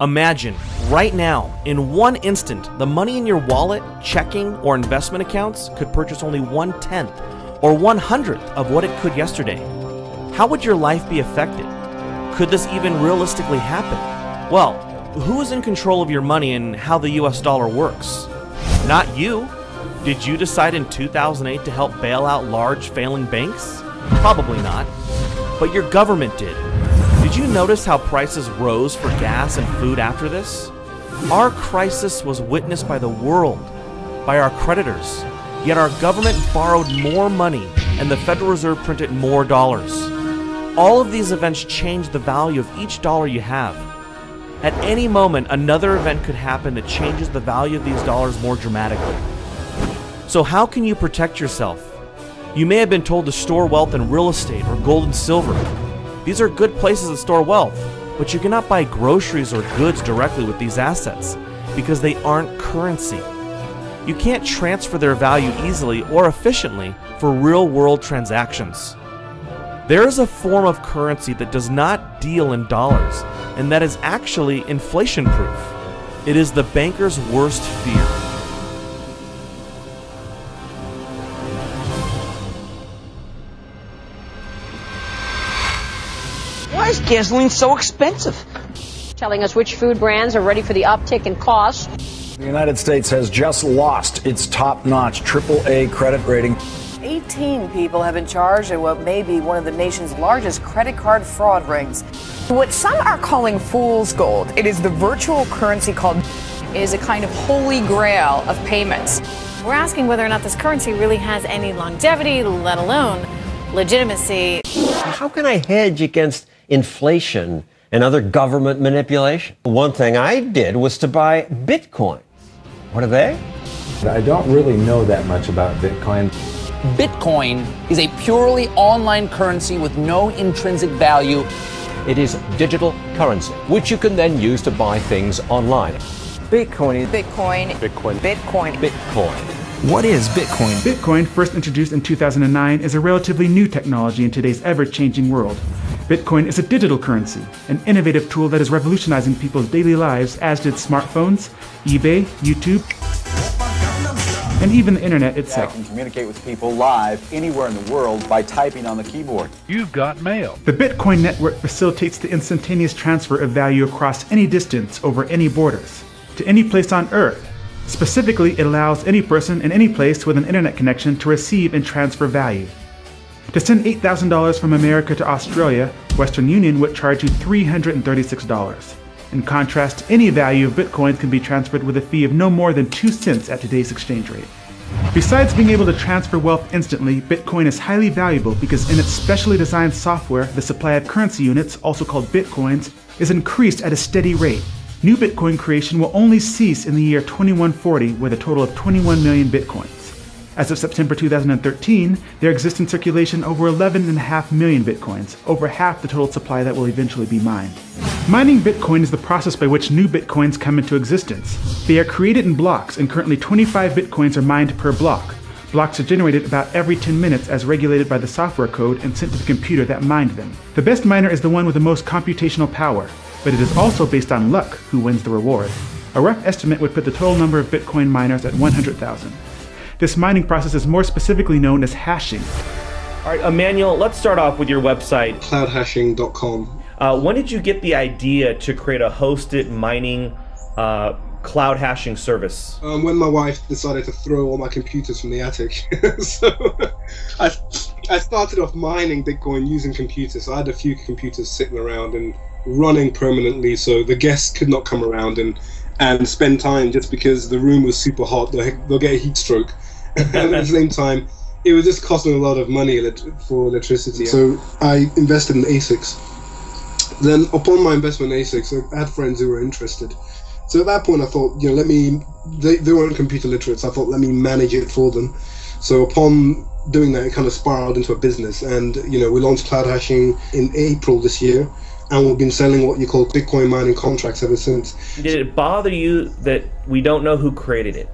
Imagine, right now, in one instant, the money in your wallet, checking, or investment accounts could purchase only 1/10 or 1/100th of what it could yesterday. How would your life be affected? Could this even realistically happen? Well, who is in control of your money and how the US dollar works? Not you. Did you decide in 2008 to help bail out large failing banks? Probably not. But your government did. Did you notice how prices rose for gas and food after this? Our crisis was witnessed by the world, by our creditors, yet our government borrowed more money and the Federal Reserve printed more dollars. All of these events change the value of each dollar you have. At any moment, another event could happen that changes the value of these dollars more dramatically. So how can you protect yourself? You may have been told to store wealth in real estate or gold and silver. These are good places to store wealth, but you cannot buy groceries or goods directly with these assets because they aren't currency. You can't transfer their value easily or efficiently for real-world transactions. There is a form of currency that does not deal in dollars, and that is actually inflation-proof. It is the banker's worst fear. Why is gasoline so expensive? Telling us which food brands are ready for the uptick in costs. The United States has just lost its top-notch AAA credit rating. 18 people have been charged in what may be one of the nation's largest credit card fraud rings. What some are calling fool's gold, it is the virtual currency called is a kind of holy grail of payments. We're asking whether or not this currency really has any longevity, let alone legitimacy. How can I hedge against inflation and other government manipulation? One thing I did was to buy Bitcoin. What are they? I don't really know that much about Bitcoin. Bitcoin is a purely online currency with no intrinsic value. It is digital currency, which you can then use to buy things online. Bitcoin. What is Bitcoin? Bitcoin, first introduced in 2009, is a relatively new technology in today's ever-changing world. Bitcoin is a digital currency, an innovative tool that is revolutionizing people's daily lives, as did smartphones, eBay, YouTube, and even the internet itself. I can communicate with people live anywhere in the world by typing on the keyboard. You've got mail. The Bitcoin network facilitates the instantaneous transfer of value across any distance over any borders, to any place on Earth. Specifically, it allows any person in any place with an internet connection to receive and transfer value. To send $8,000 from America to Australia, Western Union would charge you $336. In contrast, any value of Bitcoins can be transferred with a fee of no more than 2 cents at today's exchange rate. Besides being able to transfer wealth instantly, Bitcoin is highly valuable because in its specially designed software, the supply of currency units, also called Bitcoins, is increased at a steady rate. New Bitcoin creation will only cease in the year 2140 with a total of 21 million Bitcoins. As of September 2013, there exist in circulation over 11.5 million Bitcoins, over half the total supply that will eventually be mined. Mining Bitcoin is the process by which new Bitcoins come into existence. They are created in blocks, and currently 25 Bitcoins are mined per block. Blocks are generated about every 10 minutes as regulated by the software code and sent to the computer that mined them. The best miner is the one with the most computational power, but it is also based on luck who wins the reward. A rough estimate would put the total number of Bitcoin miners at 100,000. This mining process is more specifically known as hashing. All right, Emmanuel, let's start off with your website. Cloudhashing.com. When did you get the idea to create a hosted mining cloud hashing service? When my wife decided to throw all my computers from the attic. So I started off mining Bitcoin using computers. So I had a few computers sitting around and running permanently so the guests could not come around and spend time just because the room was super hot. They'll get a heat stroke. And at the same time, it was just costing a lot of money for electricity. So I invested in ASICs. Then upon my investment in ASICs, I had friends who were interested. So at that point I thought, they weren't computer literate, so I thought, let me manage it for them. So upon doing that, it kind of spiraled into a business. And, we launched Cloud Hashing in April this year. And we've been selling what you call Bitcoin mining contracts ever since. Did it bother you that we don't know who created it?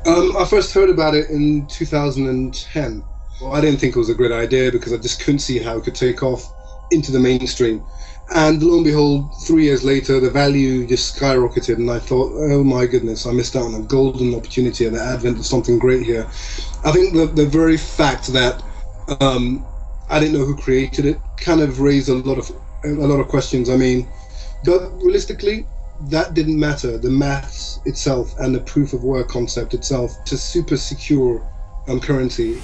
I first heard about it in 2010. Well, I didn't think it was a great idea because I just couldn't see how it could take off into the mainstream. And lo and behold, 3 years later, the value just skyrocketed, and I thought, oh my goodness, I missed out on a golden opportunity and the advent of something great here. I think the very fact that I didn't know who created it kind of raised a lot of questions. I mean, but realistically, that didn't matter. The maths itself and the proof of work concept itself, it's a super secure currency.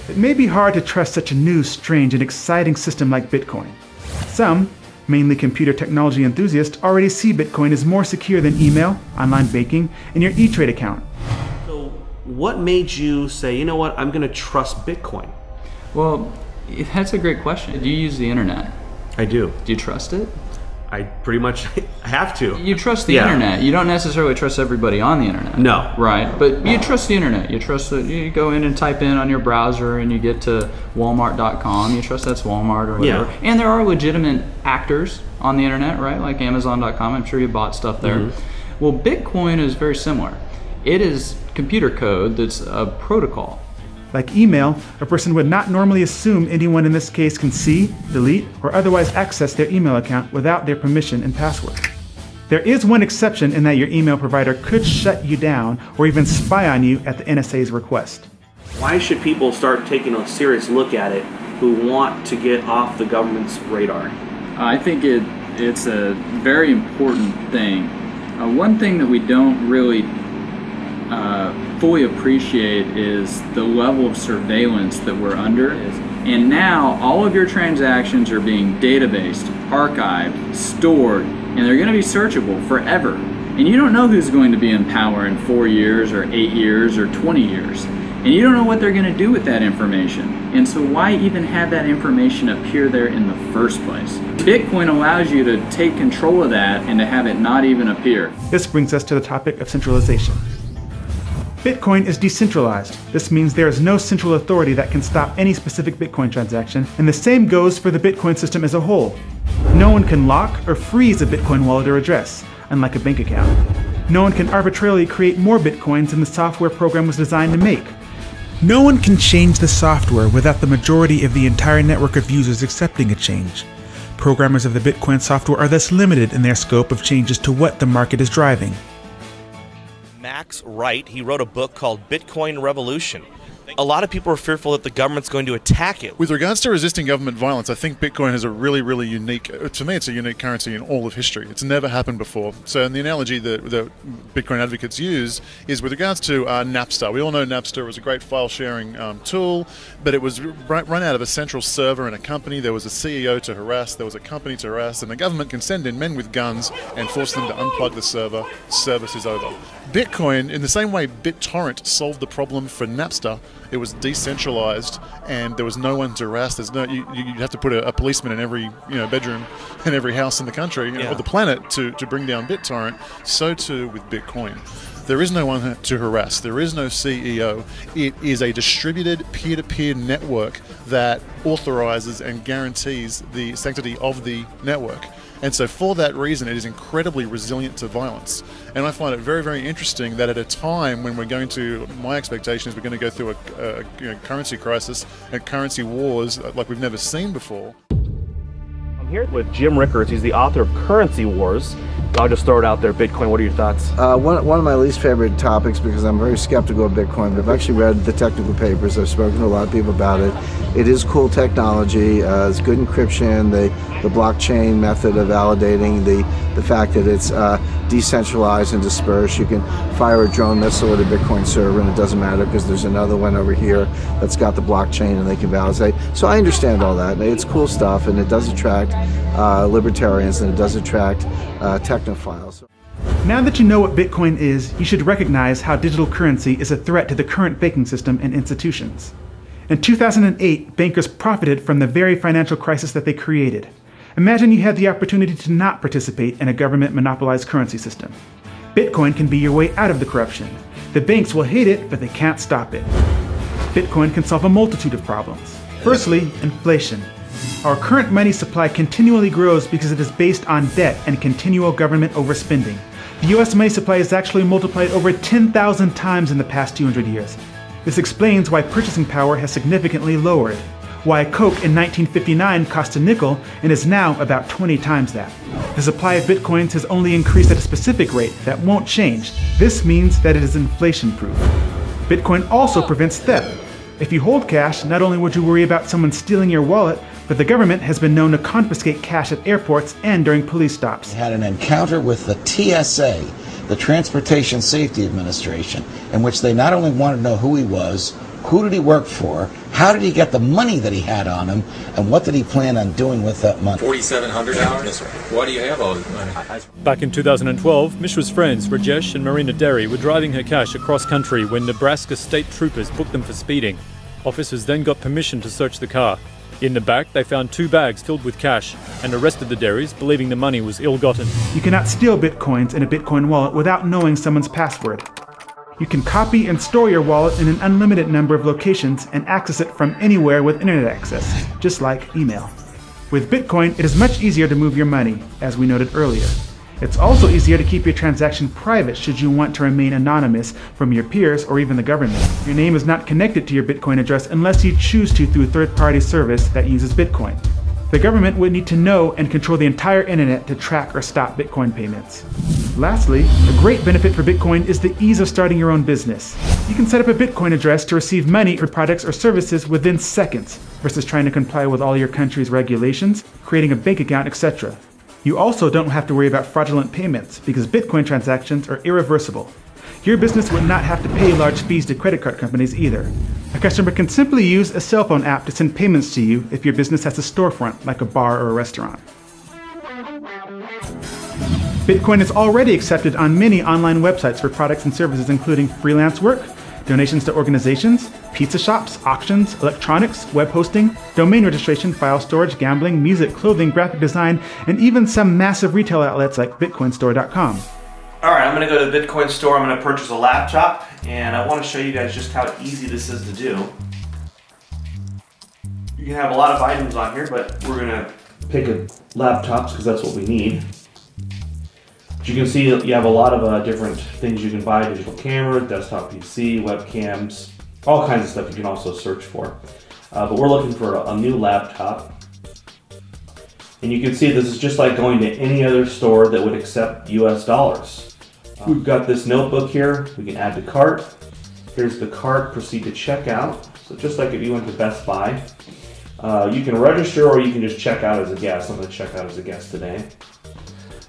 It may be hard to trust such a new, strange, and exciting system like Bitcoin. Some, mainly computer technology enthusiasts, already see Bitcoin as more secure than email, online banking, and your E-Trade account. So what made you say, you know what, I'm going to trust Bitcoin? Well, that's a great question. Do you use the internet? I do. Do you trust it? I pretty much have to. You trust the internet. You don't necessarily trust everybody on the internet. No. Right, but you trust the internet. You trust that you go in and type in on your browser and you get to Walmart.com. You trust that's Walmart or whatever. Yeah. And there are legitimate actors on the internet, right? Like Amazon.com. I'm sure you bought stuff there. Mm-hmm. Well, Bitcoin is very similar. It is computer code that's a protocol. Like email, a person would not normally assume anyone in this case can see, delete, or otherwise access their email account without their permission and password. There is one exception in that your email provider could shut you down or even spy on you at the NSA's request. Why should people start taking a serious look at it who want to get off the government's radar? I think it's a very important thing. One thing that we don't really fully appreciate is the level of surveillance that we're under. And now all of your transactions are being databased, archived, stored, and they're going to be searchable forever. And you don't know who's going to be in power in 4 years or 8 years or 20 years. And you don't know what they're going to do with that information. And so why even have that information appear there in the first place? Bitcoin allows you to take control of that and to have it not even appear. This brings us to the topic of centralization. Bitcoin is decentralized. This means there is no central authority that can stop any specific Bitcoin transaction, and the same goes for the Bitcoin system as a whole. No one can lock or freeze a Bitcoin wallet or address, unlike a bank account. No one can arbitrarily create more Bitcoins than the software program was designed to make. No one can change the software without the majority of the entire network of users accepting a change. Programmers of the Bitcoin software are thus limited in their scope of changes to what the market is driving. Max Wright, he wrote a book called Bitcoin Revolution. A lot of people are fearful that the government's going to attack it. With regards to resisting government violence, I think Bitcoin is a really, really unique, to me it's a unique currency in all of history. It's never happened before. So the analogy that Bitcoin advocates use is with regards to Napster. We all know Napster was a great file sharing tool, but it was run out of a central server in a company. There was a CEO to harass, there was a company to harass, and the government can send in men with guns and force them to unplug the server. Service is over. Bitcoin, in the same way BitTorrent solved the problem for Napster, it was decentralized and there was no one to harass. There's no you have to put a policeman in every bedroom in every house in the country or the planet to bring down BitTorrent. So too with Bitcoin. There is no one to harass. There is no CEO. It is a distributed peer-to-peer network that authorizes and guarantees the sanctity of the network. And so for that reason, it is incredibly resilient to violence. And I find it very, very interesting that at a time when we're going to, my expectation is we're going to go through a currency crisis and currency wars like we've never seen before. I'm here with Jim Rickards. He's the author of Currency Wars. I'll just throw it out there. Bitcoin, what are your thoughts? One of my least favorite topics, because I'm very skeptical of Bitcoin, but I've actually read the technical papers. I've spoken to a lot of people about it. It is cool technology. It's good encryption, the blockchain method of validating, the fact that it's decentralized and dispersed. You can fire a drone missile at a Bitcoin server and it doesn't matter because there's another one over here that's got the blockchain and they can validate. So I understand all that. It's cool stuff, and it does attract libertarians, and it does attract technophiles. Now that you know what Bitcoin is, you should recognize how digital currency is a threat to the current banking system and institutions. In 2008, bankers profited from the very financial crisis that they created. Imagine you had the opportunity to not participate in a government-monopolized currency system. Bitcoin can be your way out of the corruption. The banks will hate it, but they can't stop it. Bitcoin can solve a multitude of problems. Firstly, inflation. Our current money supply continually grows because it is based on debt and continual government overspending. The US money supply has actually multiplied over 10,000 times in the past 200 years. This explains why purchasing power has significantly lowered. why Coke in 1959 cost a nickel and is now about 20 times that. The supply of bitcoins has only increased at a specific rate that won't change. This means that it is inflation-proof. Bitcoin also prevents theft. If you hold cash, not only would you worry about someone stealing your wallet, but the government has been known to confiscate cash at airports and during police stops. We had an encounter with the TSA, the Transportation Safety Administration, in which they not only wanted to know who he was, who did he work for, how did he get the money that he had on him, and what did he plan on doing with that money? $4,700? Yes, sir. Why do you have all this money? Back in 2012, Mishra's friends, Rajesh and Marina Derry, were driving her cash across country when Nebraska state troopers booked them for speeding. Officers then got permission to search the car. In the back, they found 2 bags filled with cash and arrested the Derrys, believing the money was ill-gotten. You cannot steal bitcoins in a Bitcoin wallet without knowing someone's password. You can copy and store your wallet in an unlimited number of locations and access it from anywhere with internet access, just like email. With Bitcoin, it is much easier to move your money, as we noted earlier. It's also easier to keep your transaction private should you want to remain anonymous from your peers or even the government. Your name is not connected to your Bitcoin address unless you choose to through a third-party service that uses Bitcoin. The government would need to know and control the entire internet to track or stop Bitcoin payments. Lastly, a great benefit for Bitcoin is the ease of starting your own business. You can set up a Bitcoin address to receive money for products or services within seconds, versus trying to comply with all your country's regulations, creating a bank account, etc. You also don't have to worry about fraudulent payments, because Bitcoin transactions are irreversible. Your business would not have to pay large fees to credit card companies either. A customer can simply use a cell phone app to send payments to you if your business has a storefront, like a bar or a restaurant. Bitcoin is already accepted on many online websites for products and services including freelance work, donations to organizations, pizza shops, auctions, electronics, web hosting, domain registration, file storage, gambling, music, clothing, graphic design, and even some massive retail outlets like bitcoinstore.com. Alright, I'm going to go to the Bitcoin store, I'm going to purchase a laptop, and I want to show you guys just how easy this is to do. You can have a lot of items on here, but we're going to pick laptops because that's what we need. But you can see you have a lot of different things you can buy: digital camera, desktop PC, webcams, all kinds of stuff you can also search for. But we're looking for a new laptop. And you can see this is just like going to any other store that would accept US dollars. We've got this notebook here, we can add to cart. Here's the cart, proceed to checkout. So just like if you went to Best Buy, you can register or you can just check out as a guest. I'm going to check out as a guest today.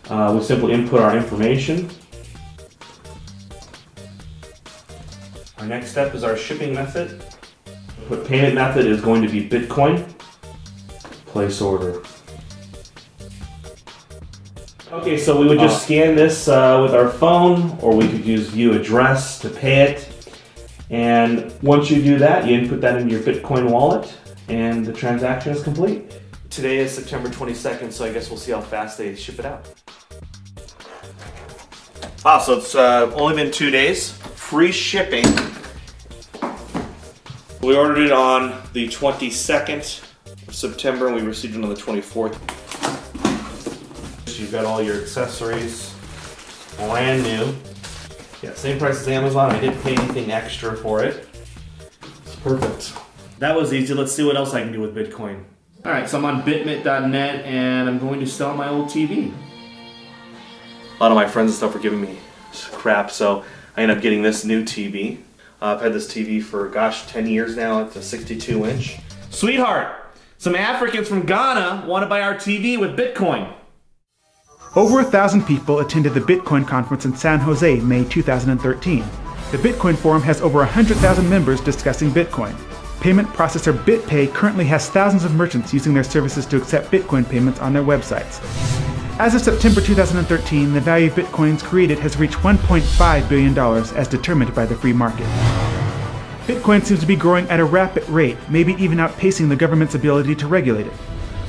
We simply input our information. Our next step is our shipping method. The payment method is going to be Bitcoin. Place order. Okay, so we would just scan this with our phone, or we could use view address to pay it. And once you do that, you input that into your Bitcoin wallet, and the transaction is complete. Today is September 22nd, so I guess we'll see how fast they ship it out. Wow, so it's only been 2 days. Free shipping. We ordered it on the 22nd of September, and we received it on the 24th. You've got all your accessories, brand new. Yeah, same price as Amazon. I didn't pay anything extra for it. It's perfect. That was easy. Let's see what else I can do with Bitcoin. All right, so I'm on bitmit.net, and I'm going to sell my old TV. A lot of my friends and stuff were giving me crap, so I ended up getting this new TV. I've had this TV for, gosh, 10 years now. It's a 62-inch. Sweetheart, some Africans from Ghana want to buy our TV with Bitcoin. Over 1,000 people attended the Bitcoin conference in San Jose, May 2013. The Bitcoin Forum has over 100,000 members discussing Bitcoin. Payment processor BitPay currently has thousands of merchants using their services to accept Bitcoin payments on their websites. As of September 2013, the value of Bitcoins created has reached $1.5 billion as determined by the free market. Bitcoin seems to be growing at a rapid rate, maybe even outpacing the government's ability to regulate it.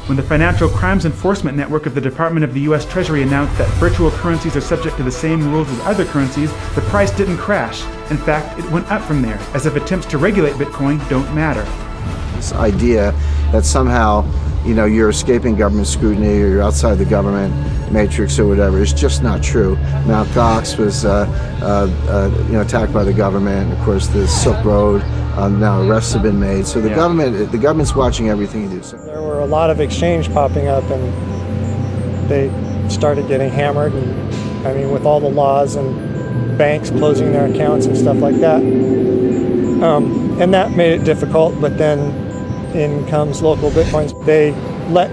When the Financial Crimes Enforcement Network of the Department of the U.S. Treasury announced that virtual currencies are subject to the same rules as other currencies, the price didn't crash. In fact, it went up from there, as if attempts to regulate Bitcoin don't matter. This idea that somehow, you're escaping government scrutiny or you're outside the government matrix or whatever. It's just not true. Mt. Gox was attacked by the government. Of course, the Silk Road, now arrests have been made. So the government's watching everything you do. So. There were a lot of exchange popping up, and they started getting hammered. And, I mean, with all the laws and banks closing their accounts and stuff like that. And that made it difficult, but then in comes local Bitcoins. They let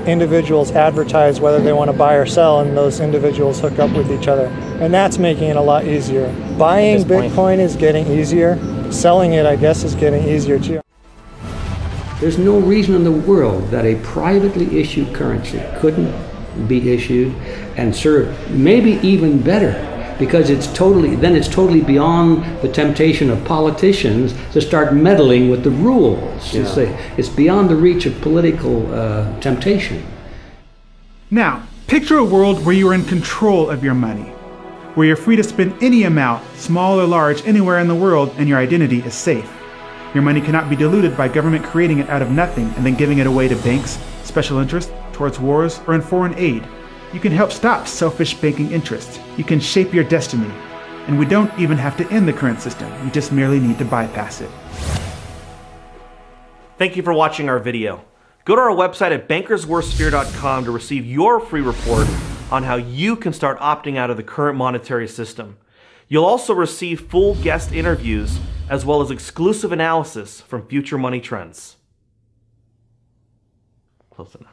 individuals advertise whether they want to buy or sell, and those individuals hook up with each other. And that's making it a lot easier. Buying Bitcoin is getting easier. Selling it, I guess, is getting easier too. There's no reason in the world that a privately issued currency couldn't be issued and serve maybe even better, because it's totally beyond the temptation of politicians to start meddling with the rules. Yeah. It's beyond the reach of political temptation. Now, picture a world where you are in control of your money, where you're free to spend any amount, small or large, anywhere in the world, and your identity is safe. Your money cannot be diluted by government creating it out of nothing and then giving it away to banks, special interests, towards wars, or in foreign aid. You can help stop selfish banking interests. You can shape your destiny. And we don't even have to end the current system. We just merely need to bypass it. Thank you for watching our video. Go to our website at bankersworstfear.com to receive your free report on how you can start opting out of the current monetary system. You'll also receive full guest interviews as well as exclusive analysis from future money trends. Close enough.